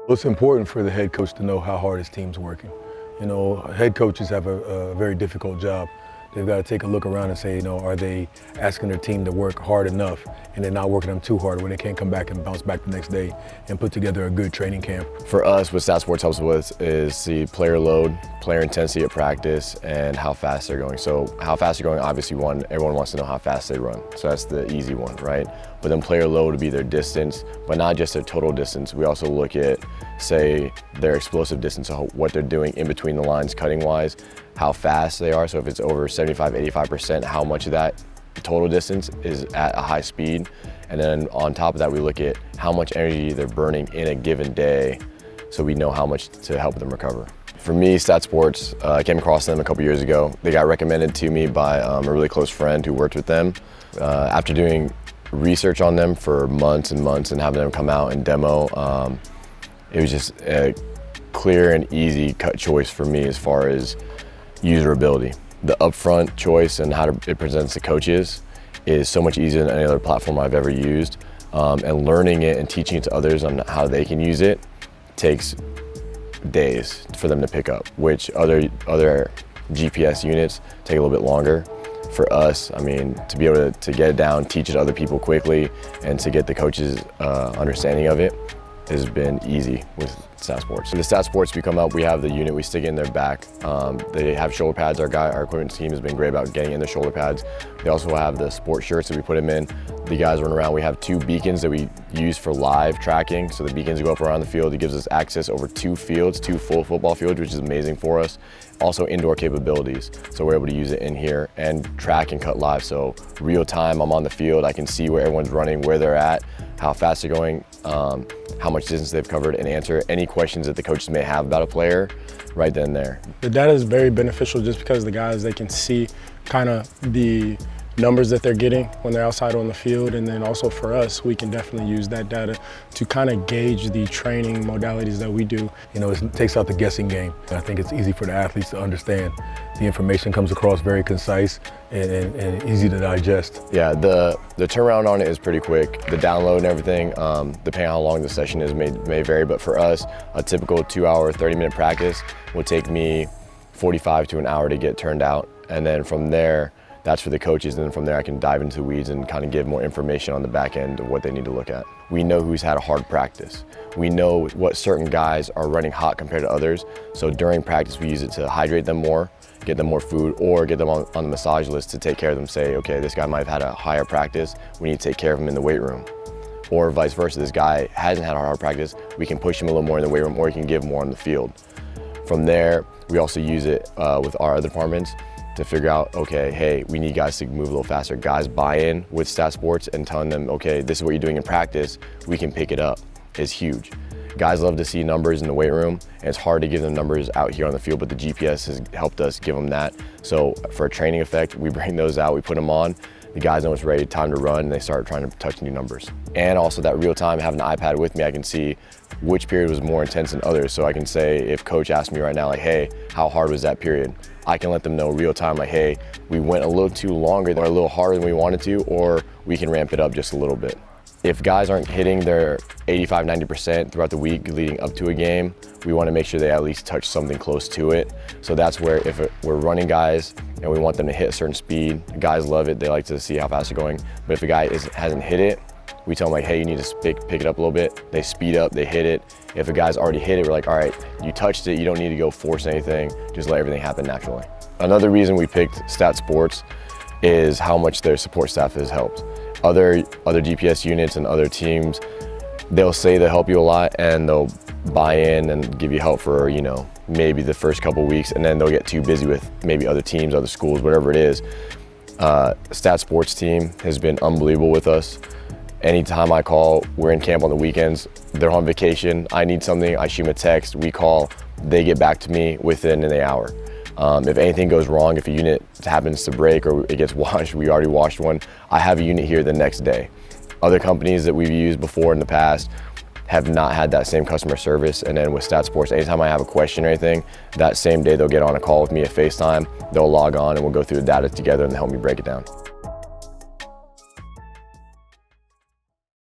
It's important for the head coach to know how hard his team's working. You know, head coaches have a very difficult job. They've got to take a look around and say, you know, are they asking their team to work hard enough and they're not working them too hard when they can't come back and bounce back the next day and put together a good training camp. For us, what STATSports helps with is the player load, player intensity at practice, and how fast they're going. So how fast they're going, obviously everyone wants to know how fast they run. So that's the easy one, right? But then player load would be their distance, but not just their total distance. We also look at, say, their explosive distance, so what they're doing in between the lines cutting-wise, how fast they are. So if it's over 75, 85%, how much of that total distance is at a high speed. And then on top of that, we look at how much energy they're burning in a given day, so we know how much to help them recover. For me, STATSports, I came across them a couple years ago. They got recommended to me by a really close friend who worked with them. After doing research on them for months and months and having them come out and demo, it was just a clear and easy cut choice for me as far as user ability. The upfront choice and how it presents to coaches is so much easier than any other platform I've ever used. And learning it and teaching it to others on how they can use it takes days for them to pick up, which other GPS units take a little bit longer. For us, I mean, to be able to get it down, teach it to other people quickly, and to get the coaches' understanding of it has been easy with STATSports. So the STATSports, we come up, we have the unit, we stick in their back. They have shoulder pads. Our equipment team has been great about getting in the shoulder pads. They also have the sport shirts that we put them in. The guys run around. We have 2 beacons that we use for live tracking. So the beacons go up around the field. It gives us access over 2 fields, 2 full football fields, which is amazing for us. Also indoor capabilities. So we're able to use it in here and track and cut live. So real time, I'm on the field. I can see where everyone's running, where they're at, how fast they're going, how much distance they've covered, and answer any questions that the coaches may have about a player right then and there. The data is very beneficial just because the guys, they can see kind of the numbers that they're getting when they're outside on the field, and then also for us, we can definitely use that data to kind of gauge the training modalities that we do. You know, it takes out the guessing game. I think it's easy for the athletes to understand. The information comes across very concise and easy to digest. Yeah, the turnaround on it is pretty quick. The download and everything, depending on how long the session is, may vary, but for us, a typical 2-hour, 30-minute practice will take me 45 to an hour to get turned out. And then from there, that's for the coaches, and then from there I can dive into the weeds and kind of give more information on the back end of what they need to look at. We know who's had a hard practice. We know what certain guys are running hot compared to others, so during practice we use it to hydrate them more, get them more food, or get them on the massage list to take care of them. Say, okay, this guy might have had a higher practice, we need to take care of him in the weight room. Or vice versa, this guy hasn't had a hard practice, we can push him a little more in the weight room, or he can give more on the field. From there, we also use it with our other departments to figure out, okay, hey, we need guys to move a little faster. Guys buy in with STATSports and telling them, okay, this is what you're doing in practice, we can pick it up, is huge. Guys love to see numbers in the weight room, and it's hard to give them numbers out here on the field, but the GPS has helped us give them that. So for a training effect, we bring those out, we put them on, the guys know it's ready, time to run, and they start trying to touch new numbers. And also that real time, having an iPad with me, I can see which period was more intense than others. So I can say, if coach asked me right now, like, hey, how hard was that period? I can let them know real time, like, hey, we went a little too longer or a little harder than we wanted to, or we can ramp it up just a little bit. If guys aren't hitting their 85, 90% throughout the week leading up to a game, we want to make sure they at least touch something close to it. So that's where if we're running guys and we want them to hit a certain speed, guys love it, they like to see how fast they're going. But if a guy hasn't hit it, we tell them like, hey, you need to pick it up a little bit. They speed up, they hit it. If a guy's already hit it, we're like, all right, you touched it, you don't need to go force anything, just let everything happen naturally. Another reason we picked STATSports is how much their support staff has helped. Other GPS units and other teams, they'll say they'll help you a lot and they'll buy in and give you help for, you know, maybe the first couple weeks, and then they'll get too busy with maybe other teams, other schools, whatever it is. STATSports team has been unbelievable with us. Anytime I call, we're in camp on the weekends, they're on vacation, I need something, I shoot them a text, we call, they get back to me within an hour. If anything goes wrong, if a unit happens to break or it gets washed, we already washed one, I have a unit here the next day. Other companies that we've used before in the past have not had that same customer service, and then with STATSports, anytime I have a question or anything, that same day they'll get on a call with me at FaceTime, they'll log on and we'll go through the data together and help me break it down.